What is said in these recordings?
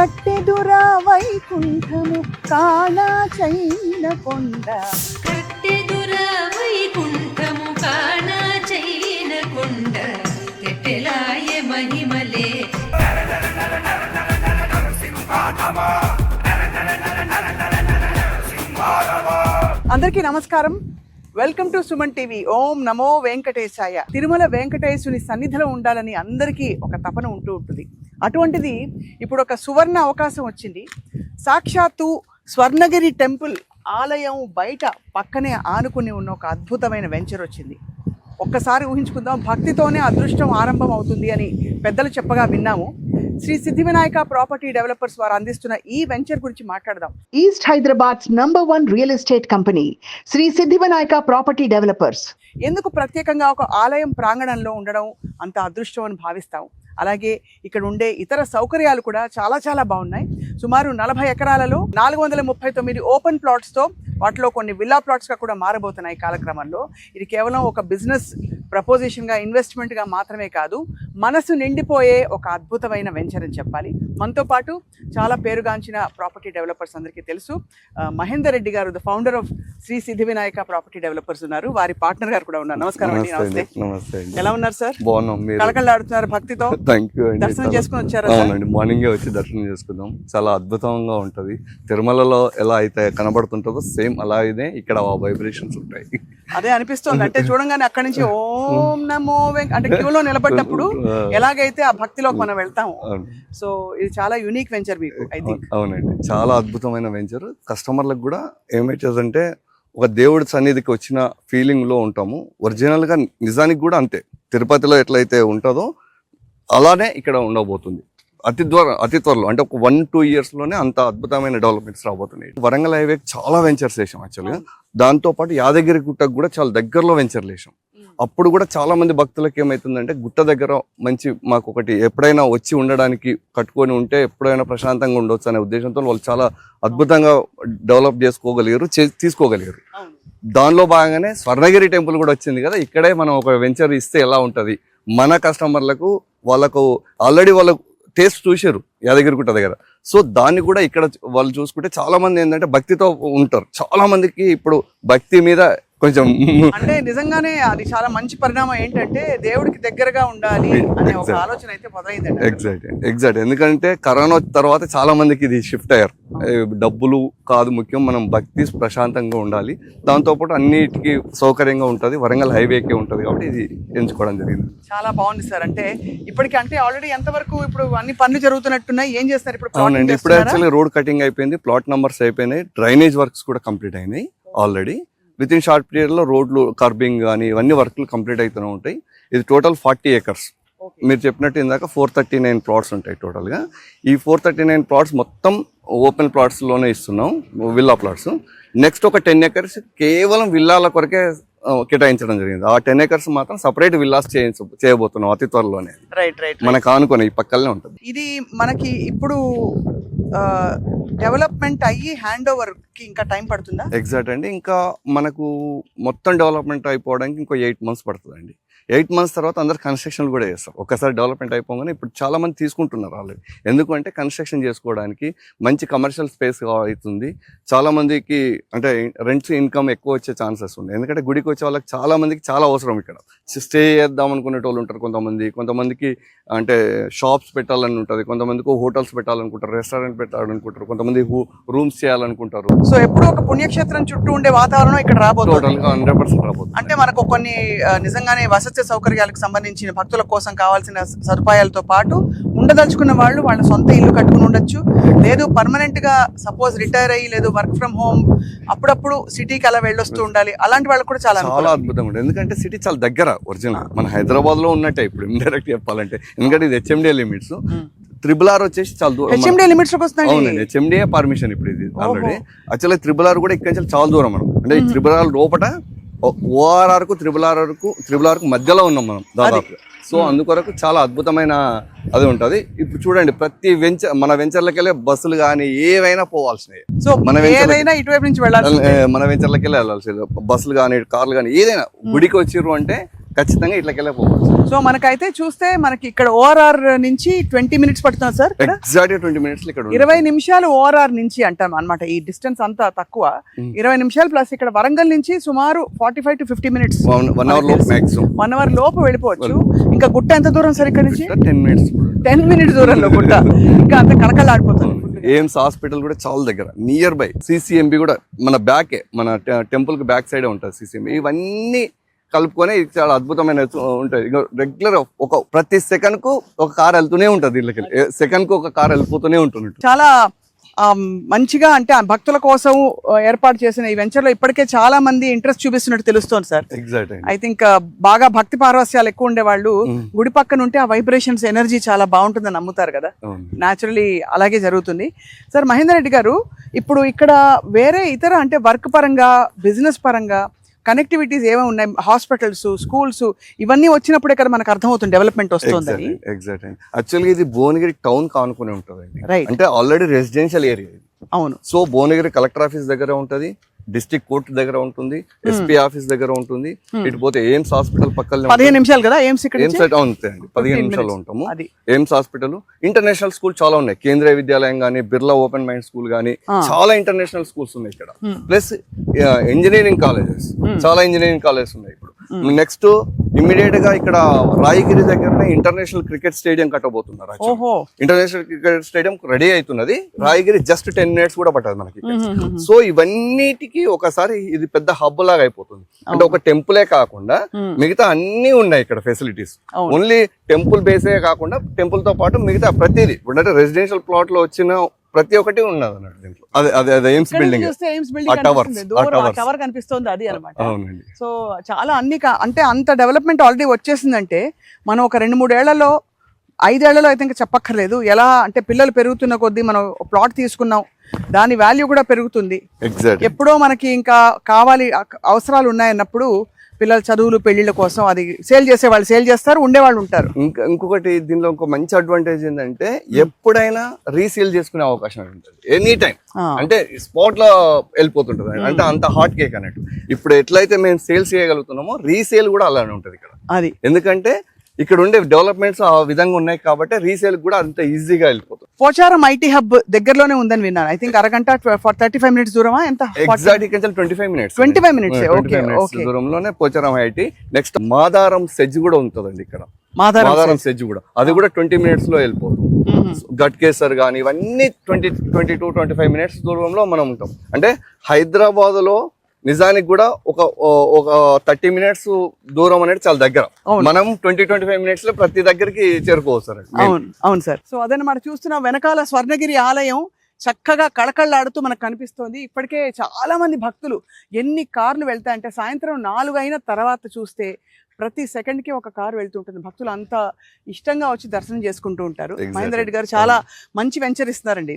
కట్టెదురా వైకుంఠము కాళా చైన కొండ. కట్టెదురా వైకుంఠము కాళా చైన కొండ తెట్టెలాయ మహిమలే. అందరికీ నమస్కారం. Welcome to Suman TV. ఓం నమో వెంకటేశాయ. తిరుమల వెంకటేశుని సన్నిధిలో ఉండాలని అందరికీ ఒక తపన ఉంటుంది. అటువంటిది ఇప్పుడు ఒక సువర్ణ అవకాశం వచ్చింది. సాక్షాత్తు స్వర్ణగిరి టెంపుల్ ఆలయం బయట పక్కనే ఆనుకుని ఉన్న ఒక అద్భుతమైన వెంచర్ వచ్చింది. ఒక్కసారి ఊహించుకుందాం, భక్తితోనే అదృష్టం ఆరంభం అవుతుంది అని పెద్దలు చెప్పగా విన్నాము. శ్రీ సిద్ధి వినాయక ప్రాపర్టీ డెవలపర్స్ వారు అందిస్తున్న ఈ వెంచర్ గురించి మాట్లాడదాం. East Hyderabad #1 real estate company Shri Siddhi Vinayaka property developers. ఎందుకు ప్రత్యేకంగా ఒక ఆలయం ప్రాంగణంలో ఉండడం అంత అదృష్టం అని భావిస్తాం. అలాగే ఇక్కడ ఉండే ఇతర సౌకర్యాలు కూడా చాలా చాలా బాగున్నాయి. సుమారు 40 ఎకరాలలో 439 ఓపెన్ ప్లాట్స్తో, వాటిలో కొన్ని విల్లా ప్లాట్స్గా కూడా మారబోతున్నాయి కాలక్రమంలో. ఇది కేవలం ఒక బిజినెస్ ప్రపోజిషన్గా, ఇన్వెస్ట్మెంట్గా మాత్రమే కాదు, మనసు నిండిపోయే ఒక అద్భుతమైన వెంచర్ అని చెప్పాలి. మనతో పాటు చాలా పేరుగాంచిన ప్రాపర్టీ డెవలపర్స్ అందరికీ తెలుసు. మహేందర్ రెడ్డి గారు, the founder of Shri Siddhi Vinayaka property developers ఉన్నారు. వారి పార్ట్నర్ గారు కూడా ఉన్నారు. నమస్కారం అండి. నమస్తే. ఎలా ఉన్నారు సార్? కళకళలాడుతున్నారు భక్తితో. దర్శనం చేసుకుని వచ్చారా? అవునండి, మార్నింగ్ వచ్చి దర్శనం చేసుకుందాం. చాలా అద్భుతంగా ఉంటది. తిరుమలలో ఎలా అయితే కనబడుతుంటుందో సేమ్ అలాగే ఇక్కడ వైబ్రేషన్స్ ఉంటాయి. అదే అనిపిస్తుంది. అంటే చూడంగానే అక్కడి నుంచి ఓం నమో అంటే క్యూలో నిలబడ్డప్పుడు ఎలాగైతే ఆ భక్తిలోకి మనం వెళ్తాము. సో ఇది చాలా యూనిక్ వెంచర్ మీకు, ఐ థింక్. అవునండి, చాలా అద్భుతమైన వెంచర్. కస్టమర్లకు కూడా ఏమైతుందంటే ఒక దేవుడి సన్నిధికి వచ్చిన ఫీలింగ్ లో ఉంటాము. ఒరిజినల్ గా నిజానికి కూడా అంతే, తిరుపతిలో ఎట్లయితే ఉంటుందో అలానే ఇక్కడ ఉండబోతుంది. అతి త్వరలో, అంటే ఒక 1-2 years లోనే అంత అద్భుతమైన డెవలప్మెంట్స్ రాబోతున్నాయి. వరంగల్ హైవే చాలా వెంచర్స్ వేసాం యాక్చువల్గా. దాంతో పాటు యాదగిరి గుట్టకు కూడా చాలా దగ్గరలో వెంచర్లు వేసాం. అప్పుడు కూడా చాలా మంది భక్తులకు ఏమైతుందంటే, గుట్ట దగ్గర మంచి మాకు ఒకటి ఎప్పుడైనా వచ్చి ఉండడానికి కట్టుకొని ఉంటే ఎప్పుడైనా ప్రశాంతంగా ఉండొచ్చు అనే ఉద్దేశంతో వాళ్ళు చాలా అద్భుతంగా డెవలప్ చేసుకోగలిగారు, తీసుకోగలిగారు. దానిలో భాగంగానే స్వర్ణగిరి టెంపుల్ కూడా వచ్చింది కదా. ఇక్కడే మనం ఒక వెంచర్ ఇస్తే ఎలా ఉంటుంది, మన కస్టమర్లకు వాళ్ళకు ఆల్రెడీ వాళ్ళకు టేస్ట్ చూసారు యాదగిరి గుట్ట దగ్గర. సో దాన్ని కూడా ఇక్కడ వాళ్ళు చూసుకుంటే చాలా మంది ఏంటంటే భక్తితో ఉంటారు. చాలా మందికి ఇప్పుడు భక్తి మీద కొంచెం, అంటే నిజంగానే అది చాలా మంచి పరిణామం. ఏంటంటే దేవుడికి దగ్గరగా ఉండాలి అనే ఒక ఆలోచన అయితే మొదలైందండి. ఎగ్జాక్ట్. ఎందుకంటే కరోనా తర్వాత చాలా మందికి ఇది షిఫ్ట్ అయ్యారు. డబ్బులు కాదు ముఖ్యం, మనం భక్తి ప్రశాంతంగా ఉండాలి, దాంతోపాటు అన్నిటికీ సౌకర్యంగా ఉంటుంది, వరంగల్ హైవేకే ఉంటుంది. కాబట్టి ఇది ఎంచుకోవడం జరిగింది. చాలా బాగుంది సార్. అంటే ఇప్పటికి అంటే ఆల్రెడీ ఎంతవరకు ఇప్పుడు అన్ని పనులు జరుగుతున్నట్టున్నాయి, ఏం చేస్తారు ఇప్పుడు? అవునండి, ఇప్పుడు యాక్చువల్లీ రోడ్ కటింగ్ అయిపోయింది, ప్లాట్ నంబర్స్ అయిపోయినాయి, డ్రైనేజ్ వర్క్స్ కూడా కంప్లీట్ అయినాయి already. With in short period లో రోడ్లు, కర్బింగ్ కానీ ఇవన్నీ వర్క్లు కంప్లీట్ అవుతూనే ఉంటాయి. ఇది టోటల్ 40 acres. మీరు చెప్పినట్టు ఇందాక 439 ప్లాట్స్ ఉంటాయి టోటల్ గా. ఈ 439 ప్లాట్స్ మొత్తం ఓపెన్ ప్లాట్స్ లోనే ఇస్తున్నాం, విల్లా ప్లాట్స్. నెక్స్ట్ ఒక 10 acres కేవలం విల్లాల కొరకే కేటాయించడం జరిగింది. ఆ 10 acres మాత్రం సపరేట్ విల్లాస్ చేయబోతున్నాం అతి త్వరలోనే. మనకు ఆనుకొని ఈ పక్కనే ఉంటుంది. ఇది మనకి ఇప్పుడు డెవలప్మెంట్ అయ్యి హ్యాండ్ ఓవర్ కి ఇంకా టైం పడుతుందా? ఎగ్జాక్ట్ అండి. ఇంకా మనకు మొత్తం డెవలప్మెంట్ అయిపోవడానికి ఇంకో 8 months పడుతుందండి. 8 months తర్వాత అందరు కన్స్ట్రక్షన్ కూడా చేస్తారు. ఒకసారి డెవలప్మెంట్ అయిపోగానే ఇప్పుడు చాలా మంది తీసుకుంటున్నారు ఆల్రెడీ. ఎందుకంటే కన్స్ట్రక్షన్ చేసుకోవడానికి మంచి కమర్షియల్ స్పేస్ అవుతుంది. చాలా మందికి అంటే రెంట్స్ ఇన్కమ్ ఎక్కువ వచ్చే ఛాన్సెస్ ఉన్నాయి. ఎందుకంటే గుడికి వచ్చే వాళ్ళకి చాలా మందికి చాలా అవసరం. ఇక్కడ స్టే చేద్దాం అనుకునే వాళ్ళు ఉంటారు కొంతమందికి అంటే షాప్స్ పెట్టాలని ఉంటుంది, కొంతమందికి హోటల్స్ పెట్టాలనుకుంటారు, రెస్టారెంట్ పెట్టాలనుకుంటారు, కొంతమంది రూమ్స్ చేయాలనుకుంటారు. సో ఎప్పుడు ఒక పుణ్యక్షేత్రం చుట్టూ ఉండే వాతావరణం ఇక్కడ రాబోతుంది. టోటల్ గా 100% రాబోతుంది. అంటే మనకు కొన్ని నిజంగానే వసతి సౌకర్యాలకు సంబంధించిన భక్తుల కోసం కావాల్సిన సదుపాయాలతో పాటు ఉండదలుచుకున్న వాళ్ళు వాళ్ళ సొంత ఇల్లు కట్టుకుని ఉండొచ్చు. లేదు పర్మనెంట్ గా సపోజ్ రిటైర్ అయ్యి, లేదు వర్క్ ఫ్రమ్ హోమ్ అప్పుడప్పుడు సిటీకి అలా వెళ్ళొస్తూ ఉండాలి, అలాంటి వాళ్ళకి కూడా చాలా అద్భుతంగా ఉంటుంది. ఎందుకంటే సిటీ చాలా దగ్గర, ఒరిజినల్ మన హైదరాబాద్ లో ఉన్నట్టే ఇప్పుడు ఇండైరెక్ట్ చెప్పాలంటే. ఎందుకంటే ఇది HMDA లిమిట్స్, RRR వచ్చేసి చాలా దూరం. HMDA లిమిట్స్ అవునండి, HMDA పర్మిషన్ ఇప్పుడు ఇది ఆల్రెడీ. యాక్చువల్లీ RRR కూడా ఇక్కడ నుంచి చాలా దూరం మనం. అంటే ఈ RRR లోపల ORR కు RRR కు మధ్యలో ఉన్నాం మనం దాదాపు. సో అందుకొరకు చాలా అద్భుతమైన అది ఉంటది. ఇప్పుడు చూడండి, ప్రతి మన వెంచర్లకి వెళ్ళే బస్సులు కానీ ఏవైనా పోవాల్సినవి. సో మన వెంచర్లకి వెళ్ళాల్సింది, బస్సులు కానీ కార్లు కానీ ఏదైనా. గుడికి వచ్చిర్రు అంటే ఖచ్చితంగా ఇట్లకెళ్ళే పోవచ్చు. సో మనకైతే చూస్తే మనకి ఇక్కడ ఓఆర్ఆర్ నుంచి 20 minutes పడుతుంది సార్. ఎగ్జాక్ట్ 20 minutes ఇక్కడ 20 నిమిషాలు ఓఆర్ఆర్ నుంచి అంటాం అన్నమాట. ఈ డిస్టెన్స్ అంతా తక్కువ, 20 నిమిషాలు ప్లస్ ఇక్కడ వరంగల్ నుంచి సుమారు 45 to 50 minutes, 1 hour లోపు మాక్సిమం 1 hour లోపు వెళ్ళిపోవచ్చు. ఇంకా గుట్ట ఎంత దూరం సార్ ఇక్కడ నుంచి? 10 minutes 10 minutes దూరంలో గుట్ట. ఇంకా అంత కళకళలాడిపోతుంది. ఎయిమ్స్ హాస్పిటల్ కూడా చాలా దగ్గర, నియర్ బై. సిసిఎంబి కూడా మన బ్యాకే, మన టెంపుల్ కి బ్యాక్ సైడే ఉంటుంది సిసిఎంబి. ఇవన్నీ కలుపుకొని చాలా అద్భుతమైన ఉంటుంది. రెగ్యులర్ ఒక ప్రతి సెకండ్ కు ఒక కార్ వెళ్తూనే ఉంటుంది, వీళ్ళకి సెకండ్ కు ఒక కార్ వెళ్ళిపోతూనే ఉంటుంది. చాలా మంచిగా అంటే ఆ భక్తుల కోసం ఏర్పాటు చేసిన ఈ వెంచర్ లో ఇప్పటికే చాలా మంది ఇంట్రెస్ట్ చూపిస్తున్నట్టు తెలుస్తోంది సార్. ఎగ్జాక్ట్. ఐ థింక్ బాగా భక్తి పారవస్యాలు ఎక్కువ ఉండే వాళ్ళు గుడి పక్కన ఉంటే ఆ వైబ్రేషన్స్ ఎనర్జీ చాలా బాగుంటుందని నమ్ముతారు కదా. న్యాచురలీ అలాగే జరుగుతుంది. సార్ మహేందర్ రెడ్డి గారు, ఇప్పుడు ఇక్కడ వేరే ఇతర అంటే వర్క్ పరంగా, బిజినెస్ పరంగా కనెక్టివిటీస్ ఏమేమి ఉన్నాయి? హాస్పిటల్స్, స్కూల్స్ ఇవన్నీ వచ్చినప్పుడే కదా మనకు అర్థమవుతుంది డెవలప్మెంట్ వస్తుందని. ఎగ్జాక్ట్ అండి. యాక్చువల్గా ఇది భువనగిరి టౌన్ కానుకుని ఉంటుంది, రైట్. అంటే ఆల్రెడీ రెసిడెన్షియల్ ఏరియా. అవును. సో భువనగిరి కలెక్టర్ ఆఫీస్ దగ్గర ఉంటుంది, డిస్ట్రిక్ట్ కోర్ట్ దగ్గర ఉంటుంది, ఎస్పీ ఆఫీస్ దగ్గర ఉంటుంది. ఇటు పోతే ఎయిమ్స్ హాస్పిటల్ పక్కన 15 నిమిషాలు కదా ఎయిమ్స్ ఇక్కడ. ఎయిమ్స్ అండి 15 నిమిషాలు ఉంటాము. ఎయిమ్స్ హాస్పిటల్, ఇంటర్నేషనల్ స్కూల్ చాలా ఉన్నాయి. కేంద్రీయ విద్యాలయం గానీ, బిర్లా ఓపెన్ మైండ్ స్కూల్ గానీ, చాలా ఇంటర్నేషనల్ స్కూల్స్ ఉన్నాయి ఇక్కడ. ప్లస్ ఇంజనీరింగ్ కాలేజెస్, చాలా ఇంజనీరింగ్ కాలేజెస్ ఉన్నాయి ఇప్పుడు. నెక్స్ట్ ఇమ్మీడియట్ గా ఇక్కడ రాయగిరి దగ్గరనే ఇంటర్నేషనల్ క్రికెట్ స్టేడియం కట్టబోతున్నారు. ఇంటర్నేషనల్ క్రికెట్ స్టేడియం రెడీ అవుతున్నది. రాయగిరి జస్ట్ 10 minutes కూడా పట్టదు మనకి. సో ఇవన్నిటికీ ఒకసారి ఇది పెద్ద హబ్ లాగా అయిపోతుంది. అంటే ఒక టెంపులే కాకుండా మిగతా అన్ని ఉన్నాయి ఇక్కడ ఫెసిలిటీస్. ఓన్లీ టెంపుల్ బేసే కాకుండా టెంపుల్ తో పాటు మిగతా ప్రతిదీ అంటే రెసిడెన్షియల్ ప్లాట్ లో వచ్చిన ప్రతి ఒక్కటి ఉన్నది అన్నట్టు దీంట్లో. అదే ఎయిమ్స్ బిల్డింగ్ టవర్ కనిపిస్తుంది, అది అన్నమాట. సో చాలా అన్ని అంటే అంత డెవలప్మెంట్ ఆల్రెడీ వచ్చేసిందంటే మనం ఒక 2-3 ఏళ్లలో, 5 ఏళ్లలో అయితే ఇంకా చెప్పక్కర్లేదు. ఎలా అంటే పిల్లలు పెరుగుతున్న కొద్దీ మనం ప్లాట్ తీసుకున్నాం, దాని వాల్యూ కూడా పెరుగుతుంది. ఎప్పుడో మనకి ఇంకా కావాలి, అవసరాలు ఉన్నాయన్నప్పుడు పిల్లల చదువులు, పెళ్లిళ్ళ కోసం అది సేల్ చేసేవాళ్ళు సేల్ చేస్తారు, ఉండేవాళ్ళు ఉంటారు. ఇంకొకటి దీనిలో ఇంకో మంచి అడ్వాంటేజ్ ఏంటంటే ఎప్పుడైనా రీసేల్ చేసుకునే అవకాశం ఉంటుంది, ఎనీ టైం. అంటే స్పాట్ లో వెళ్ళిపోతుంటది, అంటే అంత హాట్ కేక్ అన్నట్టు. ఇప్పుడు ఎట్లయితే మేము సేల్స్ చేయగలుగుతున్నామో రీసేల్ కూడా అలానే ఉంటది ఇక్కడ. అది ఎందుకంటే ఇక్కడ ఉండే డెవలప్మెంట్స్ ఆ విధంగా ఉన్నాయి కాబట్టి రీసేల్ కూడా అంత ఈజీగా వెళ్ళిపోతుంది. పోచారం ఐటీ హబ్ దగ్గరలోనే ఉందని విన్నాను. ఐ థింక్ అరగంట 35 minutes దూరమా? ఎంత? Exact 25 minutes. 25 minutes దూరంలోనే Pocharam IT. Next Madaram SEZ కూడా ఉంటుందండి ఇక్కడ. మాదారం సెజ్ కూడా, అది కూడా 20 minutes లో వెళ్ళిపోతుంది. గట్కేసర్ కానీ ఇవన్నీ 22-25 minutes దూరంలో మనం ఉంటాం. అంటే హైదరాబాద్ లో నిజానికి కూడా ఒక 30 minutes దూరం అనేది చాలా దగ్గర. మనం 20-25 minutes లో ప్రతి దగ్గరికి చేరుకోవచ్చు. అవును సార్. సో అదనమాట చూస్తున్న వెనకాల స్వర్ణగిరి ఆలయం చక్కగా కళకళలాడుతూ మనకు కనిపిస్తోంది. ఇప్పటికే చాలా మంది భక్తులు, ఎన్ని కార్లు వెళ్తాయంటే సాయంత్రం 4 అయిన తర్వాత చూస్తే ప్రతి సెకండ్ కి ఒక కారు వెళ్తుంటుంది. భక్తులు అంత ఇష్టంగా వచ్చి దర్శనం చేసుకుంటూ ఉంటారు. మహేందర్ రెడ్డి గారు చాలా మంచి వెంచర్ ఇస్తున్నారండి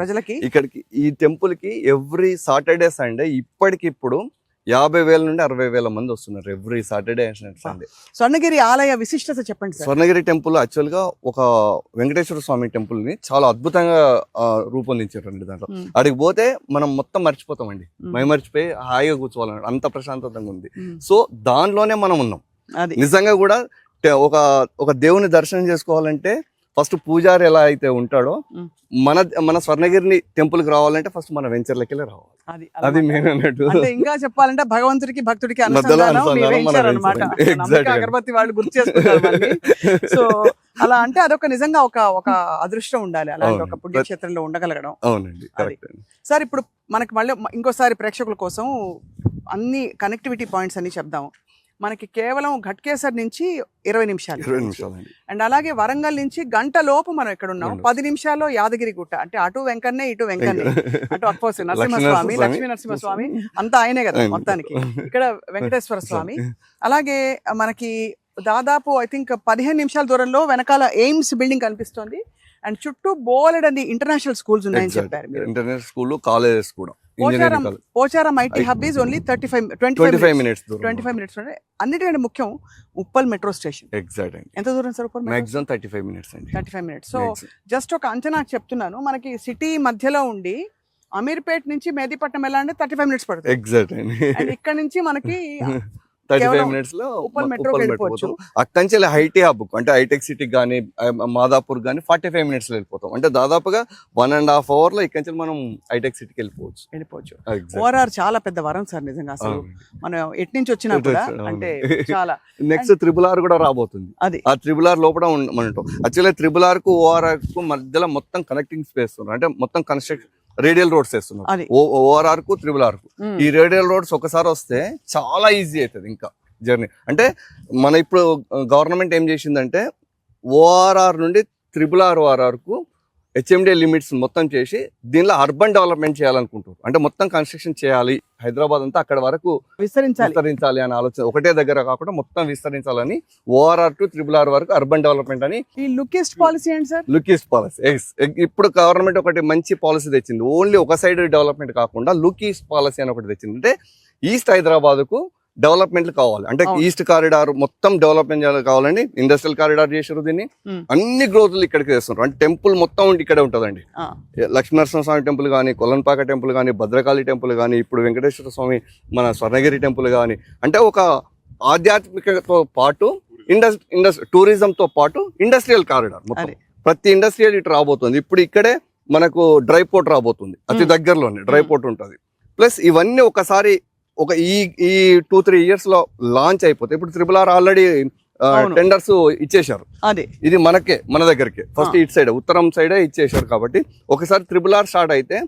ప్రజలకి. ఇక్కడికి ఈ టెంపుల్ కి ఎవ్రీ సాటర్డే సండే ఇప్పటికిప్పుడు 50,000 నుండి 60,000 మంది వస్తున్నారు ఎవ్రీ సాటర్డే సండే. స్వర్ణగిరి ఆలయ విశిష్టత చెప్పండి సార్. స్వర్ణగిరి టెంపుల్ యాక్చువల్ గా ఒక వెంకటేశ్వర స్వామి టెంపుల్ ని చాలా అద్భుతంగా రూపొందించారండి. దాంట్లో అడిగి పోతే మనం మొత్తం మర్చిపోతామండి, మర్చిపోయి హాయిగా కూర్చోవాలన్నాడు, అంత ప్రశాంతంగా ఉంది. సో దాంట్లోనే మనం ఉన్నాం. నిజంగా కూడా ఒక దేవుని దర్శనం చేసుకోవాలంటే ఫస్ట్ పూజారి ఎలా అయితే ఉంటాడో మన స్వర్ణగిరిని టెంపుల్ కి రావాలంటే ఫస్ట్ మన వెంచర్లకి రావాలి. అది మెయిన్ అన్నట్టు. ఇంకా చెప్పాలంటే భగవంతుడికి భక్తుడికి అగరబత్తి వాళ్ళు గుర్తు చేసుకుంటారు. సో అలా అంటే అదొక నిజంగా ఒక అదృష్టం ఉండాలి, అలాంటి ఒక పుణ్యక్షేత్రంలో ఉండగలగడం. అవునండి. సార్ ఇప్పుడు మనకి మళ్ళీ ఇంకోసారి ప్రేక్షకుల కోసం అన్ని కనెక్టివిటీ పాయింట్స్ అన్ని చెప్దాం. మనకి కేవలం ఘట్కేసర్ నుంచి 20 నిమిషాలు అండ్ అలాగే వరంగల్ నుంచి గంట లోపు మనం ఇక్కడ ఉన్నాం. 10 నిమిషాల్లో యాదగిరి గుట్ట, అంటే అటు వెంకన్నే ఇటు వెంకన్నే, అటు అఫ్కోర్స్ నరసింహస్వామి, లక్ష్మీ నరసింహస్వామి అంతా ఆయనే కదా మొత్తానికి. ఇక్కడ వెంకటేశ్వర స్వామి. అలాగే మనకి దాదాపు ఐ థింక్ 15 నిమిషాల దూరంలో వెనకాల ఎయిమ్స్ బిల్డింగ్ కనిపిస్తోంది. అండ్ చుట్టూ బోలెడన్ని ఇంటర్నేషనల్ స్కూల్స్ ఉన్నాయని చెప్పారు. ఇంటర్నేషనల్ స్కూల్, కాలేజెస్ కూడా. Pocharam IT hub is only 25 minutes. అన్నిటికంటే ముఖ్యం ఉప్పల్ మెట్రో స్టేషన్. ఎగ్జాక్ట్. ఎంత దూరం సార్? మాక్సిమం 35 minutes అండి. 35 minutes. సో జస్ట్ ఒక అంచనా చెప్తున్నాను, మనకి సిటీ మధ్యలో ఉండి అమీర్పేట్ నుంచి మెహదీపట్నం వెళ్ళాలంటే 35 minutes పడుతుంది. ఎగ్జాక్ట్. అండ్ ఇక్కడ నుంచి మనకి 35 కేవలం minutes లో ఉప్పల్ మెట్రోకి ఉప్పల్ వెళ్ళిపోవచ్చు. వెళ్ళిపోతాం. అక్కడి నుంచి హైటీ హబ్ అంటే హైటెక్ సిటీకి కానీ మాదాపూర్ కానీ 45 minutes లో వెళ్ళిపోతాం. అంటే దాదాపుగా 1.5 hour లో ఇక్కడి నుంచి మనం హైటెక్ సిటీకి వెళ్ళిపోవచ్చు. Exactly. ఓఆర్ఆర్ చాలా పెద్ద వరం సార్ నిజంగా. అసలు మనం ఎటు నుంచి వచ్చినా కూడా అంటే చాలా నెక్స్ట్ RRR కూడా రాబోతుంది. అది ఆ RRR లోపల మనం యాక్చువల్లీ RRR కు ORR కు మధ్యలో మొత్తం కనెక్టింగ్ స్పేస్ అంటే మొత్తం కన్స్ట్రక్షన్ రేడియల్ రోడ్స్ వేస్తున్నారు. అది ORR కు RRR కు ఈ రేడియల్ రోడ్స్ ఒకసారి వస్తే చాలా ఈజీ అవుతుంది ఇంకా జర్నీ. అంటే ఇప్పుడు గవర్నమెంట్ ఏం చేసిందంటే ORR నుండి RRR కు HMDA లిమిట్స్ మొత్తం చేసి దీనిలో అర్బన్ డెవలప్మెంట్ చేయాలనుకుంటారు. అంటే మొత్తం కన్స్ట్రక్షన్ చేయాలి, హైదరాబాద్ అంతా అక్కడ వరకు విస్తరించాలి అనే ఆలోచన. ఒకటే దగ్గర కాకుండా మొత్తం విస్తరించాలని ORR టు RRR వరకు అర్బన్ డెవలప్మెంట్ అని. ఈ లుకిస్ట్ పాలసీ ఏంటి సార్? లుకిస్ట్ పాలసీ ఇప్పుడు గవర్నమెంట్ ఒకటి మంచి పాలసీ తెచ్చింది. ఓన్లీ ఒక సైడ్ డెవలప్మెంట్ కాకుండా లుక్ ఈస్ట్ పాలసీ అని ఒకటి తెచ్చింది. అంటే ఈస్ట్ హైదరాబాద్ కు డెవలప్మెంట్ కావాలి, అంటే ఈస్ట్ కారిడార్ మొత్తం డెవలప్మెంట్ కావాలని ఇండస్ట్రియల్ కారిడార్ చేసారు. దీన్ని అన్ని గ్రోత్లు ఇక్కడికి చేస్తున్నారు. అంటే టెంపుల్ మొత్తం ఇక్కడే ఉంటుందండి. లక్ష్మీనరసింహ స్వామి టెంపుల్ కానీ, కొల్లన్పాక టెంపుల్ కానీ, భద్రకాళి టెంపుల్ కానీ, ఇప్పుడు వెంకటేశ్వర స్వామి మన స్వర్ణగిరి టెంపుల్ కానీ, అంటే ఒక ఆధ్యాత్మికతో పాటు టూరిజంతో పాటు ఇండస్ట్రియల్ కారిడార్ మొత్తం ప్రతి ఇండస్ట్రియల్ ఇటు రాబోతుంది. ఇప్పుడు ఇక్కడే మనకు డ్రై పోర్ట్ రాబోతుంది, అతి దగ్గరలోనే డ్రై పోర్ట్ ఉంటుంది. ప్లస్ ఇవన్నీ ఒకసారి ఒక ఈ 2-3 years లో లాంచ్ అయిపోతాయి. ఇప్పుడు RRR ఆల్రెడీ టెండర్స్ ఇచ్చేశారు. ఇది మన దగ్గరకే ఫస్ట్ ఇటు సైడ్ ఉత్తరం సైడే ఇచ్చేశారు. కాబట్టి ఒకసారి RRR స్టార్ట్ అయితే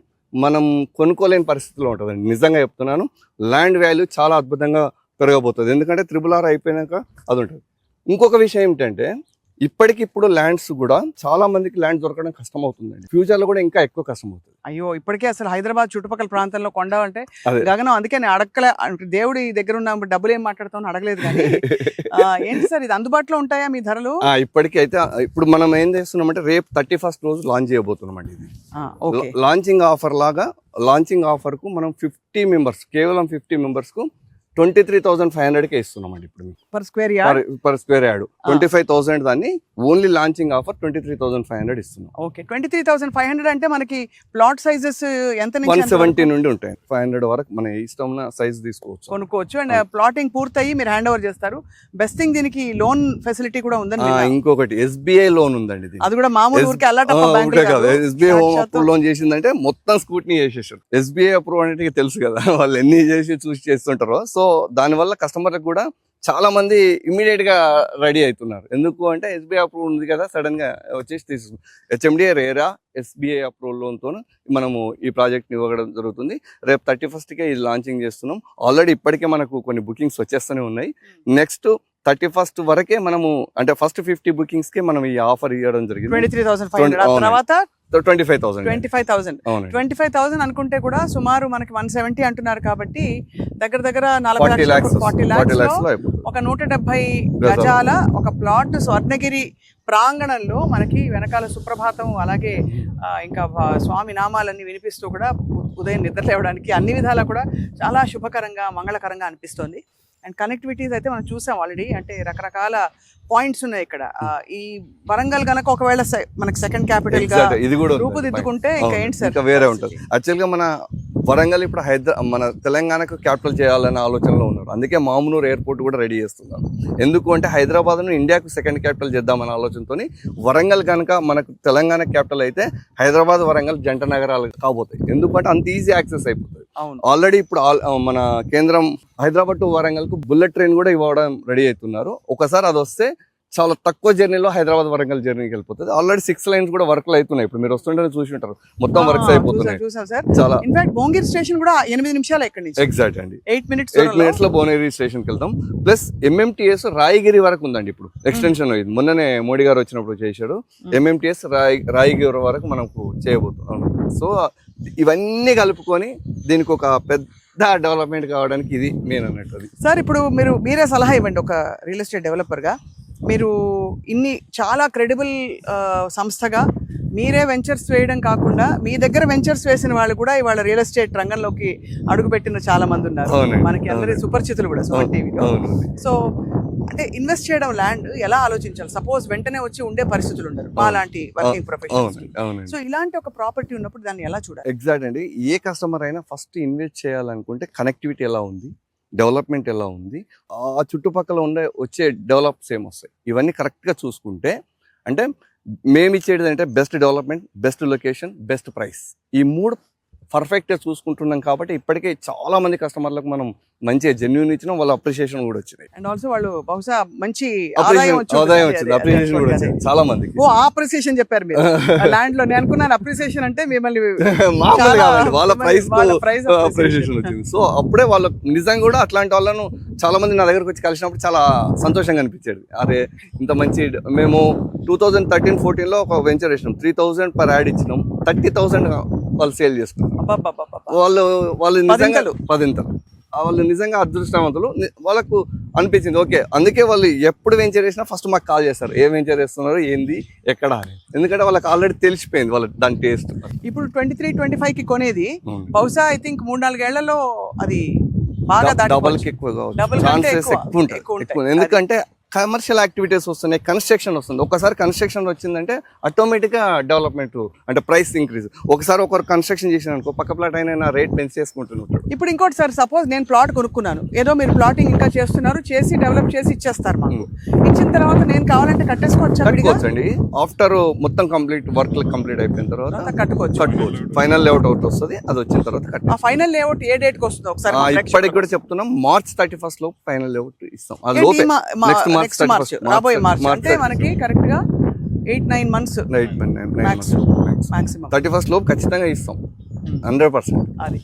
మనం కొనుక్కోలేని పరిస్థితిలో ఉంటుందండి. నిజంగా చెప్తున్నాను, ల్యాండ్ వాల్యూ చాలా అద్భుతంగా పెరగబోతుంది. ఎందుకంటే RRR అయిపోయినాక అది ఉంటుంది. ఇంకొక విషయం ఏమిటంటే ఇప్పటికిప్పుడు ల్యాండ్స్ కూడా చాలా మందికి ల్యాండ్ దొరకడం కష్టం అవుతుందండి. ఫ్యూచర్ లో కూడా ఇంకా ఎక్కువ కష్టం అవుతుంది. అయ్యో, ఇప్పటికే అసలు హైదరాబాద్ చుట్టుపక్కల ప్రాంతంలో కొండ అంటే గగనం. అందుకే నేను అడగలే, దేవుడి దగ్గర ఉన్న డబ్బులు ఏం మాట్లాడతామని అడగలేదు. కానీ ఏంటి సార్ ఇది అందుబాటులో ఉంటాయా మీ ధరలు? ఇప్పటికీ అయితే ఇప్పుడు మనం ఏం చేస్తున్నామంటే రేపు 31st రోజు లాంచ్ చేయబోతున్నామండి. ఇది లాంచింగ్ ఆఫర్ లాగా. లాంచింగ్ ఆఫర్ కు మనం 50 members, కేవలం 50 members కు 23,500కే ఇస్తున్నామండి. ఇప్పుడు పర్ స్క్వేర్ యార్డ్ 25,000 దాన్ని ఓన్లీ లాంచింగ్ ఆఫర్ 23,500 ఇస్తున్నాం. ఓకే, 23,500 అంటే మనకి ప్లాట్ సైజెస్ ఎంత నుంచి 170 నుండి ఉంటాయి. 500 వరకు మన ఇష్టం సైజ్ తీసుకోవచ్చు, కొనుక్కోవచ్చు. అండ్ ప్లాటింగ్ పూర్తయి మీరు హ్యాండ్ ఓవర్ చేస్తారు. బెస్ట్ థింగ్ దీనికి లోన్ ఫెసిలిటీ కూడా ఉందండి. ఇంకొకటి SBI లోన్ ఉందండి. అది కూడా మామూలు ఊరికి SBI హోమ్ అప్రూవ్ లోన్ చేసిందంటే మొత్తం స్కూట్నీ చేసేసారు. SBI అప్రూవ్ అంటే తెలుసు కదా, వాళ్ళు ఎన్ని చూసి చేస్తుంటారో. సో దానివల్ల కస్టమర్లకు కూడా చాలా మంది ఇమ్మీడియట్ గా రెడీ అవుతున్నారు. ఎందుకు అంటే SBI అప్రూవ్ ఉంది కదా, సడన్ గా వచ్చేసి తీసుకు HMDA రేరా SBI అప్రూవల్ లోన్తో మనము ఈ ప్రాజెక్ట్ ని ఇవ్వడం జరుగుతుంది. రేపు 31st ఇది లాంచింగ్ చేస్తున్నాం. ఆల్రెడీ ఇప్పటికే మనకు కొన్ని బుకింగ్స్ వచ్చేస్తూనే ఉన్నాయి. నెక్స్ట్ 31st వరకే మనము అంటే ఫస్ట్ 50 bookings కి మనం ఈ ఆఫర్ ఇవ్వడం జరిగింది. 23,500 తర్వాత 25,000 అనుకుంటే కూడా సుమారు మనకి 170 అంటున్నారు. కాబట్టి దగ్గర 40 lakhs ఒక 170 గజాల ఒక ప్లాట్ స్వర్ణగిరి ప్రాంగణంలో మనకి వెనకాల సుప్రభాతం, అలాగే ఇంకా స్వామి నామాలన్నీ వినిపిస్తూ కూడా ఉదయం నిద్ర లేవడానికి అన్ని విధాలా కూడా చాలా శుభకరంగా మంగళకరంగా అనిపిస్తోంది. అండ్ కనెక్టివిటీస్ అయితే మనం చూసాం ఆల్రెడీ. అంటే రకరకాల పాయింట్స్ ఉన్నాయి ఇక్కడ. ఈ వరంగల్ గనక ఒకవేళ మనకి సెకండ్ క్యాపిటల్ గా రూపుదిద్దుకుంటే ఇంకా ఏంటి సార్ వేరే ఉంటుంది. యాక్చువల్ గా మన వరంగల్ ఇప్పుడు మన తెలంగాణకు క్యాపిటల్ చేయాలనే ఆలోచనలో ఉన్నారు. అందుకే మామునూర్ ఎయిర్పోర్ట్ కూడా రెడీ చేస్తున్నారు. ఎందుకు అంటే హైదరాబాద్ ను ఇండియాకు సెకండ్ క్యాపిటల్ చేద్దామనే ఆలోచనతో వరంగల్ కనుక మనకు తెలంగాణ క్యాపిటల్ అయితే హైదరాబాద్ వరంగల్ జంట నగరాలు కాబోతాయి. ఎందుకంటే అంత ఈజీ యాక్సెస్ అయిపోతుంది. ఆల్రెడీ ఇప్పుడు మన కేంద్రం హైదరాబాద్ టు వరంగల్ కు బుల్లెట్ ట్రైన్ కూడా ఇవ్వడం రెడీ అవుతున్నారు. ఒకసారి అది వస్తే చాలా తక్కువ జర్నీలో హైదరాబాద్ వరంగల్ జర్నీకి వెళ్ళిపోతుంది. ఆల్రెడీ 6 lanes కూడా వర్క్లు అవుతున్నాయి. ఇప్పుడు మీరు వస్తుంటే చూసి ఉంటారు, మొత్తం వర్క్స్ అయిపోతున్నాయి. చాలా ఇన్ఫాక్ట్ భువనగిరి స్టేషన్ కూడా 8 నిమిషాలు ఇక్కడ నుంచి. ఎగ్జాక్ట్ అండి, 8 minutes లో భువనగిరి స్టేషన్ కి వెళ్తాం. ప్లస్ MMTS రాయగిరి వరకు ఉందండి. ఇప్పుడు ఎక్స్టెన్షన్ అయింది, మొన్ననే మోడీ గారు వచ్చినప్పుడు చేశారు. MMTS రాయగిరి వరకు మనకు చేయబోతున్నాం. సో ఇవన్నీ కలుపుకొని దీనికి ఒక పెద్ద డెవలప్మెంట్ కావడానికి ఇది మెయిన్ అన్నట్టు. సార్ ఇప్పుడు మీరే సలహా ఇవ్వండి ఒక రియల్ ఎస్టేట్ డెవలపర్ గా. మీరు ఇన్ని చాలా క్రెడిబుల్ సంస్థగా మీరే వెంచర్స్ వేయడం కాకుండా మీ దగ్గర వెంచర్స్ వేసిన వాళ్ళు కూడా ఇవాళ రియల్ ఎస్టేట్ రంగంలోకి అడుగుపెట్టిన చాలా మంది ఉన్నారు. మనకి అందరి సుపరిచితులు కూడా సుమన్ టీవీలో. సో అంటే ఇన్వెస్ట్ చేయడం ల్యాండ్ ఎలా ఆలోచించాలి? సపోజ్ వెంటనే వచ్చి ఉండే పరిస్థితులు ఉండరు మా లాంటి వర్కింగ్ ప్రొఫెషనల్స్. సో ఇలాంటి ఒక ప్రాపర్టీ ఉన్నప్పుడు దాన్ని ఎలా చూడాలి? ఎగ్జాక్ట్ అండి. ఏ కస్టమర్ అయినా ఫస్ట్ ఇన్వెస్ట్ చేయాలనుకుంటే కనెక్టివిటీ ఎలా ఉంది, డెవలప్మెంట్ ఎలా ఉంది, ఆ చుట్టుపక్కల వచ్చే డెవలప్స్ ఏమొస్తాయి, ఇవన్నీ కరెక్ట్గా చూసుకుంటే అంటే మేము ఇచ్చేది అంటే best development, best location, best price, ఈ 3 పర్ఫెక్ట్గా చూసుకుంటున్నాం కాబట్టి ఇప్పటికే చాలా మంది కస్టమర్లకు మనం మంచిగా జెన్యూన్ ఇచ్చినాం, వాళ్ళ అప్రిషియేషన్ కూడా వచ్చినాయి. అండ్ ఆల్సో వాళ్ళు బహుశా మంచి ఆదాయం వచ్చింది, అప్రిషియేషన్ కూడా వచ్చింది చాలా మందికి. ఓ అప్రిసియేషన్ చెప్పారు మీరు ల్యాండ్ లో. నేను అనుకున్నాను అప్రిసియేషన్ అంటే మిమ్మల్ని మామూలు కాదండి, వాళ్ళ ప్రైస్ అప్రిషియేషన్ వచ్చింది. సో అప్పుడే వాళ్ళకు నిజంగా కూడా అట్లాంటి వాళ్ళను చాలా మంది నా దగ్గరకు వచ్చి కలిసినప్పుడు చాలా సంతోషంగా అనిపించేది. అరే ఇంత మంచి, మేము 2013-14 ఒక వెంచర్ వేసినాం, 3000 పర్ యాడ్ ఇచ్చినాం, 30,000 వాళ్ళు సేల్ చేసుకున్నారు. వాళ్ళు నిజంగా 10 వాళ్ళు నిజంగా అదృష్టవంతులు. వాళ్ళకు అనిపించింది ఓకే, అందుకే వాళ్ళు ఎప్పుడు వెంచర్ చేసినా ఫస్ట్ మాకు కాల్ చేస్తారు, ఏ వెంచర్ చేస్తున్నారు, ఏంది, ఎక్కడ అని. ఎందుకంటే వాళ్ళకి ఆల్రెడీ తెలిసిపోయింది వాళ్ళ దాని టేస్ట్. ఇప్పుడు 23-25 కొనేది బహుశా ఐ థింక్ 3-4 ఏళ్లలో అది బాగా డబల్ కి ఎక్కువ ఛాన్సెస్ ఎక్కువ ఉంటాయి. ఎందుకంటే కమర్షియల్ యాక్టివిటీస్ వస్తున్నాయి, కన్స్ట్రక్షన్ వస్తుంది. ఒకసారి కన్స్ట్రక్షన్ వచ్చిందంటే ఆటోమేటిక్గా డెవలప్మెంట్ అంటే ప్రైస్ ఇంక్రీజ్. ఒకసారి ఒకరు కన్స్ట్రక్షన్ చేసిన అనుకో పక్క ప్లాట్ అయినా రేట్ పెంచి చేసుకుంటున్నాడు. ఇప్పుడు ఇంకోటి సార్, సపోజ్ నేను ప్లాట్ కొనుక్కున్నాను, ఏదో మీరు ప్లాటింగ్ ఇంకా చేస్తున్నారు, చేసి డెవలప్ చేసి ఇచ్చేస్తారు మాకు. ఇచ్చిన తర్వాత నేను కావాలంటే కట్టుకోవచ్చండి. ఆఫ్టర్ మొత్తం కంప్లీట్ వర్క్ కంప్లీట్ అయిపోయిన తర్వాత కట్టుకోవచ్చు. ఫైనల్ లేఅవుట్ అవుట్ వస్తుంది, అది వచ్చిన తర్వాత ఆ ఫైనల్ లేఅవుట్ ఏ డేట్ కి వస్తుంది ఒకసారి ఇప్పటికి కూడా చెప్తున్నాం, March 31 లోపు ఫైనల్ లేఅవుట్ ఇస్తాం. అది లోపే నెక్స్ట్ మార్చ్ రాబోయే మార్చ్ అంటే మనకి కరెక్ట్ గా 8-9 months మాక్సిమం 31 లోపు ఖచ్చితంగా ఇస్తాం 100%. అది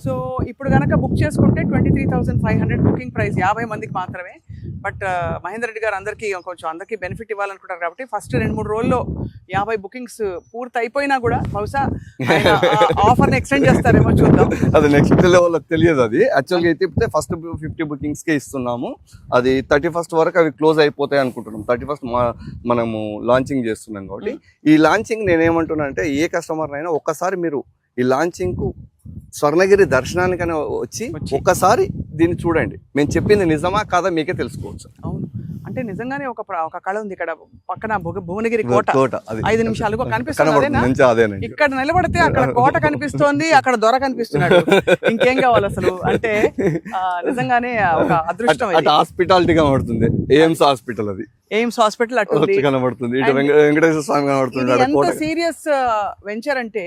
సో ఇప్పుడు గనక బుక్ చేసుకుంటే 23,500 బుకింగ్ ప్రైస్, 50 మందికి మాత్రమే. బట్ మహేందర్ రెడ్డి గారు అందరికీ బెనిఫిట్ ఇవ్వాలనుకుంటారు కాబట్టి ఫస్ట్ 2-3 రోజుల్లో 50 బుకింగ్స్ పూర్తి అయిపోయినా కూడా బహుశా ఆఫర్ని ఎక్స్టెండ్ చేస్తారేమో, చూద్దాం. అది నెక్స్ట్ లెవెల్ తెలియదు. అది యాక్చువల్గా అయితే ఫస్ట్ 50 బుకింగ్స్కే ఇస్తున్నాము, అది 31st వరకు అవి క్లోజ్ అయిపోతాయి అనుకుంటున్నాం. 31st మనము లాంచింగ్ చేస్తున్నాం కాబట్టి ఈ లాంచింగ్ నేనేమంటున్నా అంటే ఏ కస్టమర్ అయినా ఒక్కసారి మీరు ఈ లాంచింగ్ కు స్వర్ణగిరి దర్శనానికైనా వచ్చి ఒక్కసారి దీన్ని చూడండి, మేము చెప్పింది నిజమా కాదా మీకే తెలుసుకోవచ్చు. అవును, అంటే నిజంగానే ఒక కళ ఉంది ఇక్కడ పక్కన భువనగిరి కోట 5 నిమిషాలకు కనిపిస్తుంది. ఇక్కడ నిలబడితే అక్కడ కోట కనిపిస్తోంది, అక్కడ దొర కనిపిస్తున్నాడు, ఇంకేం కావాలి అసలు. అంటే నిజంగానే ఒక అదృష్టం. హాస్పిటాలిటీ కనబడుతుంది, ఎయిమ్స్ హాస్పిటల్, అది ఎయిమ్స్ హాస్పిటల్ అటు కనబడుతుంది, ఇటు వెంకటేశ్వర స్వామి కనబడుతుంది. ఎంత సీరియస్ వెంచర్ అంటే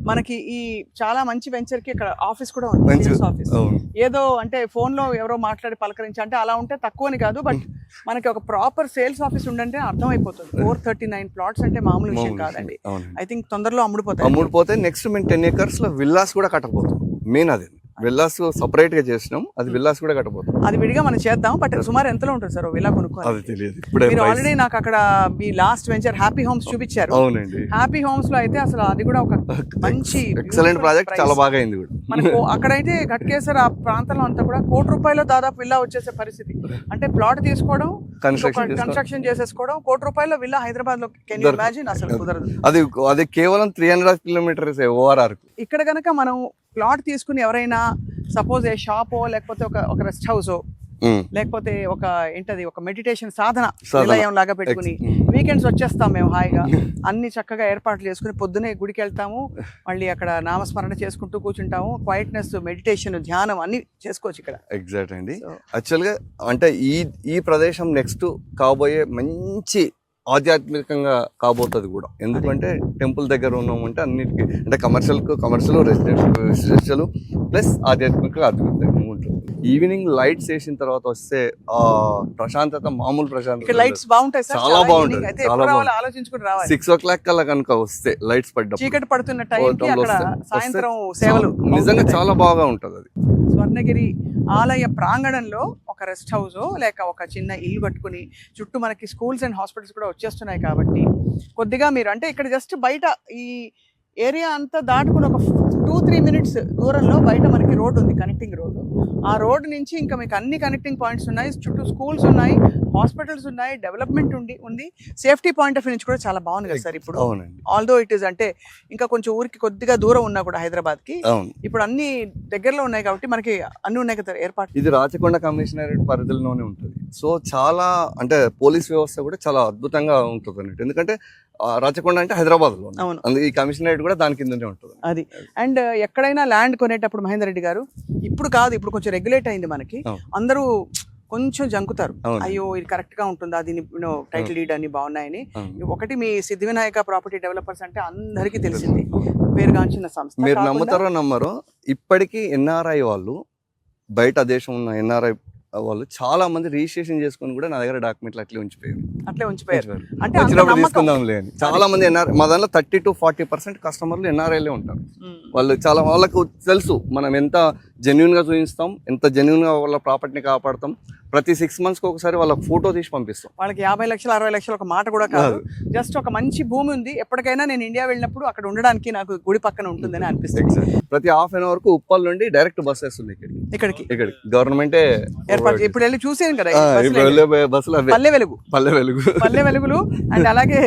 మనకి ఈ చాలా మంచి వెంచర్ కి ఇక్కడ ఆఫీస్ కూడా ఉంది, ఆఫీస్. ఏదో అంటే ఫోన్ లో ఎవరో మాట్లాడి పలకరించి అంటే అలా ఉంటే తక్కువని కాదు, బట్ మనకి ఒక ప్రాపర్ సేల్స్ ఆఫీస్ ఉండంటే అర్థం అయిపోతుంది. 439 plots అంటే మామూలు విషయం కాదండి. ఐ థింక్ తొందరలో అమ్ముడుపోతే నెక్స్ట్ మేము 10 acres లో విల్లాస్ కూడా కట్టబోతాం. మెయిన్ అదే, విల్లాస్ సపరేట్ గా చేసినాం, అది విల్లాస్ కూడా కట్టబోతాం. అది విడిగా మనం చేద్దాం. బట్ సుమారు ఎంతలో ఉంటుంది సార్ విల్లా కొనుక్కోవాలి? అది తెలియదు. ఇప్పుడే మీరు ఆల్రెడీ నాకు అక్కడ మీ లాస్ట్ వెంచర్ హ్యాపీ హోమ్స్ చూపించారు. అవునండి, హ్యాపీ హోమ్స్ లో అయితే అసలు అది కూడా ఒక మంచి ఎక్సలెంట్ ప్రాజెక్ట్, చాలా బాగా అయింది కూడా. మనకు అక్కడైతే ఘట్కేసర్ ఆ ప్రాంతంలో అంతా కూడా ₹1,00,00,000 దాదాపు విల్లా వచ్చేసే పరిస్థితి. అంటే ప్లాట్ తీసుకోవడం, కన్స్ట్రక్షన్ చేసేసుకోవడం, ₹1,00,00,000 విల్లా హైదరాబాద్ లో. Can you imagine? అసలు కుదరదు. అది కేవలం 3.5 kilometers ఓఆర్ఆర్. ఇక్కడ గనక మనం ప్లాట్ తీసుకుని ఎవరైనా సపోజ్ ఏ షాపో లేకపోతే ఒక రెస్ట్ హౌసో లేకపోతే ఒక మెడిటేషన్ సాధన నిలయం లాగా పెట్టుకుని వీకెండ్స్ వచ్చేస్తాం మేము హాయిగా, అన్ని చక్కగా ఏర్పాట్లు చేసుకుని పొద్దునే గుడికి వెళ్తాము, మళ్ళీ అక్కడ నామస్మరణ చేసుకుంటూ కూర్చుంటాము, క్వైట్నెస్, మెడిటేషన్, ధ్యానం అన్ని చేసుకోవచ్చు ఇక్కడ. ఎగ్జాక్ట్ అండి. యాక్చువల్గా అంటే ఈ ప్రదేశం నెక్స్ట్ కాబోయే మంచి ఆధ్యాత్మికంగా కాబోతుంది కూడా. ఎందుకంటే టెంపుల్ దగ్గర ఉన్నామంటే అన్నిటికీ అంటే కమర్షియల్ రెసిడెన్షియల్ ప్లస్ ఆధ్యాత్మికంగా ఉంటుంది. ఈవినింగ్ లైట్స్ వేసిన తర్వాత వస్తే ఆ ప్రశాంతత మామూలు ప్రశాంతత, లైట్స్ బాగుంటాయి, చాలా బాగుంటుంది. చాలా ఆలోచించుకుని 6 o'clock కల్లా కనుక వస్తే లైట్స్ పడ్డ చీకటి పడుతున్న టైంకి అక్కడ సాయంత్రం సేవలు నిజంగా చాలా బాగా ఉంటుంది. అది స్వర్ణగిరి ఆలయ ప్రాంగణంలో ఒక రెస్ట్ హౌస్ లేక ఒక చిన్న ఇల్లు కట్టుకుని చుట్టూ మనకి స్కూల్స్ అండ్ హాస్పిటల్స్ కూడా వచ్చేస్తున్నాయి కాబట్టి కొద్దిగా మీరు అంటే ఇక్కడ జస్ట్ బయట ఈ ఏరియా అంతా దాటుకుని ఒక 2-3 minutes దూరంలో బయట మనకి రోడ్ ఉంది, కనెక్టింగ్ రోడ్. ఆ రోడ్ నుంచి ఇంకా మీకు అన్ని కనెక్టింగ్ పాయింట్స్ ఉన్నాయి, చుట్టూ స్కూల్స్ ఉన్నాయి, హాస్పిటల్స్ ఉన్నాయి, డెవలప్మెంట్ ఉంది, సేఫ్టీ పాయింట్ ఆఫ్ వ్యూ నుంచి కూడా చాలా బాగుంది కదా సార్ ఇప్పుడు. అవునండి, ఆల్దో ఇట్ ఈస్ అంటే ఇంకా కొంచెం ఊరికి కొద్దిగా దూరం ఉన్నా కూడా హైదరాబాద్ కి అవును. ఇప్పుడు అన్ని దగ్గరలో ఉన్నాయి కాబట్టి మనకి అన్ని ఉన్నాయి కదా ఏర్పాటు. ఇది రాచకొండ కమిషనరేట్ పరిధిలోనే ఉంటుంది. సో చాలా అంటే పోలీస్ వ్యవస్థ కూడా చాలా అద్భుతంగా ఉంటుంది అన్నట్టు. ఎందుకంటే రాచకొండ అంటే హైదరాబాద్ లో, అవును. అందుకే ఈ కమిషనరేట్ కూడా దాని కిందనే ఉంటుంది. అది అండ్ ఎక్కడైనా ల్యాండ్ కొనేటప్పుడు మహేందర్ రెడ్డి గారు ఇప్పుడు కాదు, ఇప్పుడు కొంచెం రెగ్యులేట్ అయింది మనకి. అవును. అందరూ కొంచెం జంకుతారు, అవును. అయ్యో ఇది కరెక్ట్ గా ఉంటుందా, దీని టైటిల్ డీడ్ అన్ని బాగున్నాయని. అవును. ఒకటి మీ సిద్ధి వినాయక ప్రాపర్టీ డెవలపర్స్ అంటే అందరికీ తెలిసింది, పేరుగాంచిన సంస్థ. మీరు కాకుండా- నమ్ముతారో నమ్మరో, ఇప్పటికీ ఎన్ఆర్ఐ వాళ్ళు, బయట దేశం ఉన్న ఎన్ఆర్ఐ వాళ్ళు చాలా మంది రిజిస్ట్రేషన్ చేసుకుని కూడా నా దగ్గర డాక్యుమెంట్లు అట్లే ఉంచిపోయారు. అట్లే ఉంచిపోయారు. అంటే అంత వచ్చినప్పుడు నమ్మకం. తీసుకుందాం లేని చాలా మంది ఎన్ఆర్ఐ, మా దాంట్లో 30 to 40% కస్టమర్లు ఎన్ఆర్ఐలే ఉంటారు. ఉమ్. వాళ్ళు చాలా, వాళ్ళకు తెలుసు మనం ఎంత జెన్యున్ గా చూపిస్తాం, ఎంత జెన్యున్ గా వాళ్ళ ప్రాపర్టీని కాపాడతాం. ప్రతి 6 months కి ఒకసారి వాళ్ళకి ఫోటో తీసి పంపిస్తాం. వాళ్ళకి 50 లక్షలు 60 లక్షలు ఒక మాట కూడా కాదు, జస్ట్ ఒక మంచి భూమి ఉంది, ఎప్పటికైనా నేను ఇండియా వెళ్ళినప్పుడు అక్కడ ఉండడానికి నాకు గుడి పక్కన ఉంటుందని అనిపిస్తుంది. ప్రతి హాఫ్ అన్ అవర్ కు ఉప్పల్ నుండి డైరెక్ట్ బస్ వస్తుంది ఇక్కడికి ఇక్కడికి గవర్నమెంటే ఏర్పాటు ఇప్పుడు వెళ్ళి చూసాను కదా ఈ బస్సులు. ఇప్పుడు వెళ్ళే బస్సులు అవే. పల్లె వెలుగు, పల్లె వెలుగు. పల్లె వెలుగులు అండ్ అలాగే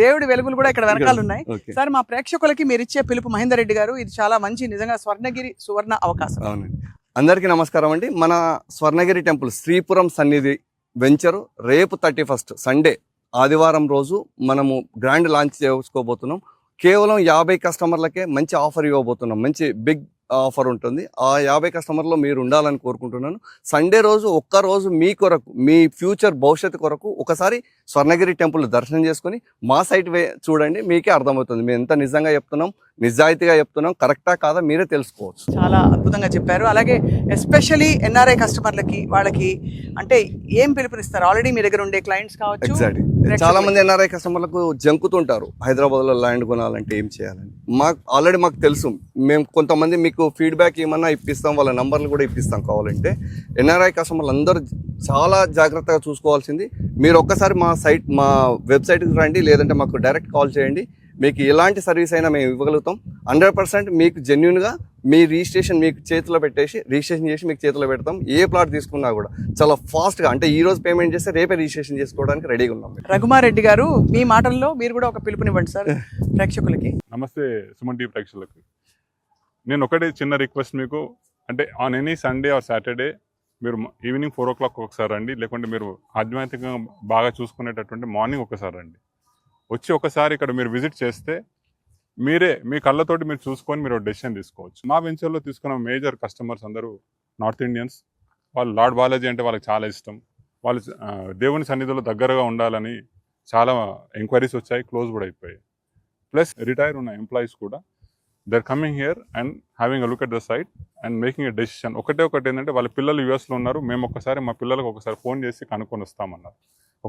దేవుడి వెలుగులు కూడా ఇక్కడ వెనకాల ఉన్నాయి. ఓకే. సార్ మా ప్రేక్షకులకి మీరు ఇచ్చే పిలుపు మహేందర్ రెడ్డి గారు, ఇది చాలా మంచి నిజంగా స్వర్ణగిరి సువర్ణ అవకాశం. అవునండి, అందరికీ నమస్కారం అండి. మన స్వర్ణగిరి టెంపుల్ శ్రీపురం సన్నిధి వెంచరు రేపు 31st సండే ఆదివారం రోజు మనము గ్రాండ్ లాంచ్ చేసుకోబోతున్నాం. కేవలం 50 కస్టమర్లకే మంచి ఆఫర్ ఇవ్వబోతున్నాం. మంచి బిగ్ ఆఫర్ ఉంటుంది. ఆ 50 కస్టమర్లో మీరు ఉండాలని కోరుకుంటున్నాను. సండే రోజు ఒక్క రోజు మీ కొరకు, మీ ఫ్యూచర్ భవిష్యత్తు కొరకు ఒకసారి స్వర్ణగిరి టెంపుల్ దర్శనం చేసుకుని మా సైట్ చూడండి, మీకే అర్థమవుతుంది మేము ఎంత నిజంగా చెప్తున్నాం, నిజాయితీగా చెప్తున్నాం, కరెక్టా కాదా మీరే తెలుసుకోవచ్చు. చాలా అద్భుతంగా చెప్పారు. అలాగే ఎస్పెషలీ ఎన్ఆర్ఐ కస్టమర్లకి వాళ్ళకి అంటే ఏం పిలుపునిస్తారు? ఆల్రెడీ మీ దగ్గర ఉండే క్లయింట్స్ కావచ్చు, ఎగ్జాక్ట్లీ. చాలా మంది ఎన్ఆర్ఐ కస్టమర్లకు జంకుతుంటారు హైదరాబాద్ లో ల్యాండ్ కొనాలంటే ఏం చేయాలని. మాకు తెలుసు. మేము కొంతమంది మీకు ఫీడ్బ్యాక్ ఏమన్నా ఇప్పిస్తాం, వాళ్ళ నంబర్లు కూడా ఇప్పిస్తాం కావాలంటే. ఎన్ఆర్ఐ కస్టమర్లు అందరూ చాలా జాగ్రత్తగా చూసుకోవాల్సింది. మీరు ఒక్కసారి మా వెబ్సైట్కి రండి, లేదంటే మాకు డైరెక్ట్ కాల్ చేయండి. మీకు ఎలాంటి సర్వీస్ అయినా మేము ఇవ్వగలుగుతాం. 100% మీకు జెన్యున్గా మీ రిజిస్ట్రేషన్ మీకు చేతిలో పెట్టేసి రిజిస్ట్రేషన్ చేసి మీకు చేతిలో పెడతాం. ఏ ప్లాట్ తీసుకున్నా కూడా చాలా ఫాస్ట్గా, అంటే ఈ రోజు పేమెంట్ చేస్తే రేపే రిజిస్ట్రేషన్ చేసుకోవడానికి రెడీగా ఉన్నాం. రఘుమారెడ్డి గారు మీ మాటల్లో మీరు కూడా ఒక పిలుపునివ్వండి సార్ ప్రేక్షకులకి. నమస్తే సుమన్ టీవీ ప్రేక్షకులకు. నేను ఒకటే చిన్న రిక్వెస్ట్ మీకు, అంటే on any Sunday or Saturday మీరు ఈవినింగ్ 4 o'clock ఒకసారి రండి, లేకుంటే మీరు ఆధ్యాత్మికంగా బాగా చూసుకునేటటువంటి మార్నింగ్ ఒకసారి రండి. వచ్చి ఒకసారి ఇక్కడ మీరు విజిట్ చేస్తే మీరే మీ కళ్ళతోటి మీరు చూసుకొని మీరు డెసిషన్ తీసుకోవచ్చు. మా వెంచర్లో తీసుకున్న మేజర్ కస్టమర్స్ అందరూ నార్త్ ఇండియన్స్. వాళ్ళు లార్డ్ బాలాజీ అంటే వాళ్ళకి చాలా ఇష్టం. వాళ్ళు దేవుని సన్నిధిలో దగ్గరగా ఉండాలని చాలా ఎంక్వైరీస్ వచ్చాయి, క్లోజ్ కూడా అయిపోయాయి. ప్లస్ రిటైర్ ఉన్న ఎంప్లాయీస్ కూడా they are coming here and having a look at the site and making a decision. ఒకటి ఏంటంటే వాళ్ళ పిల్లలు యూఎస్లో ఉన్నారు, మేము ఒకసారి మా పిల్లలకు ఒకసారి ఫోన్ చేసి కనుక్కొని వస్తామన్నారు.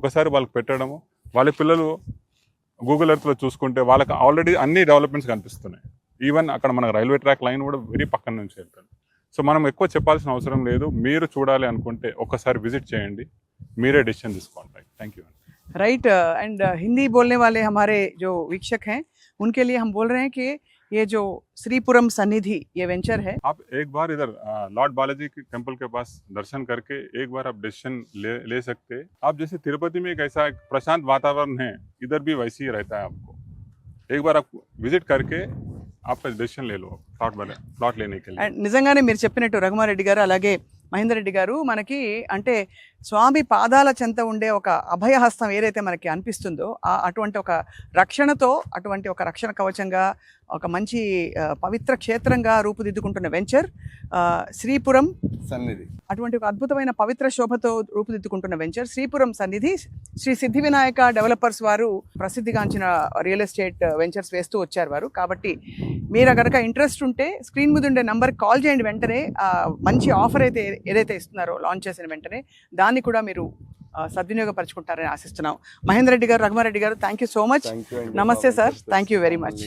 ఒకసారి వాళ్ళకి పెట్టడము, వాళ్ళ పిల్లలు గూగుల్ ఎర్త్లో చూసుకుంటే వాళ్ళకి ఆల్రెడీ అన్ని డెవలప్మెంట్స్ కనిపిస్తున్నాయి. ఈవెన్ అక్కడ మనకు రైల్వే ట్రాక్ లైన్ కూడా వెరీ పక్కన నుంచి వెళ్తుంది. సో మనం ఎక్కువ చెప్పాల్సిన అవసరం లేదు. మీరు చూడాలి అనుకుంటే ఒకసారి విజిట్ చేయండి, మీరే డెసిషన్ తీసుకోండి. Thank you. Right and Hindi बोलने वाले हमारे जो वीक्षक हैं उनके लिए हम बोल रहे हैं कि ये जो श्रीपुरम सन्निधि ये वेंचर है, आप एक बार इधर लॉर्ड बालाजी के टेम्पल के पास दर्शन करके एक बार आप डिसीजन ले सकते हैं. आप जैसे तिरुपति में एक ऐसा एक प्रशांत वातावरण है, इधर भी वैसे ही रहता है. आपको एक बार आप विजिट करके आपका डिसीजन ले लो प्लॉट लेने के लिए. అండ్ నిజంగానే మీరు చెప్పినట్టు రఘుమారెడ్డి గారు అలాగే మహేందర్ రెడ్డి గారు మనకి అంటే స్వామి పాదాల చెంత ఉండే ఒక అభయహస్తం ఏదైతే మనకి అనిపిస్తుందో అటువంటి ఒక రక్షణతో, అటువంటి ఒక రక్షణ కవచంగా, ఒక మంచి పవిత్ర క్షేత్రంగా రూపుదిద్దుకుంటున్న వెంచర్ శ్రీపురం సన్నిధి. అటువంటి ఒక అద్భుతమైన పవిత్ర శోభతో రూపుదిద్దుకుంటున్న వెంచర్ శ్రీపురం సన్నిధి. శ్రీ సిద్ధి వినాయక డెవలపర్స్ వారు ప్రసిద్ధిగాంచిన రియల్ ఎస్టేట్ వెంచర్స్ వేస్తూ వచ్చారు వారు. కాబట్టి మీరు కనుక ఇంట్రెస్ట్ ఉంటే స్క్రీన్ మీద ఉండే నంబర్కి కాల్ చేయండి. వెంటనే మంచి ఆఫర్ అయితే ఏదైతే ఇస్తున్నారో లాంచ్ చేసిన వెంటనే దాన్ని కూడా మీరు సద్వినియోగపరచుకుంటారని ఆశిస్తున్నాం. మహేందర్ రెడ్డి గారు, రఘుమారెడ్డి గారు, థ్యాంక్ యూ సో మచ్. నమస్తే sir, thank you very much.